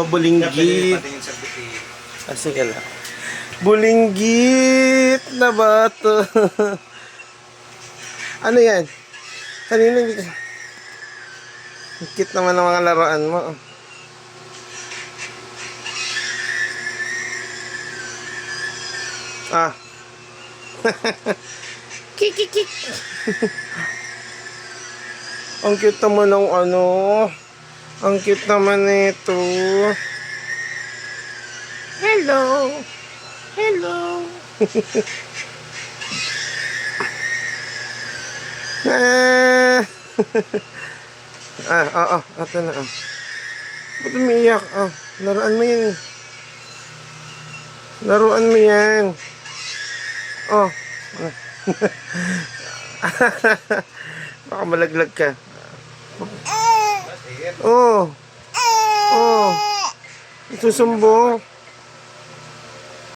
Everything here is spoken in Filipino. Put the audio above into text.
Bulinggit. Sige lang. Bulinggit na bato. Ano yan? Kanina hindi ka... Cute naman ang mga laruan mo. Ah. Kikikik. Ang cute naman ng ano. Ang cute naman nito. Hello. Hello. Ito na. Ba't umiiyak? Laruan mo yan. Laruan mo yan. Baka malaglag ka. Isusumbong.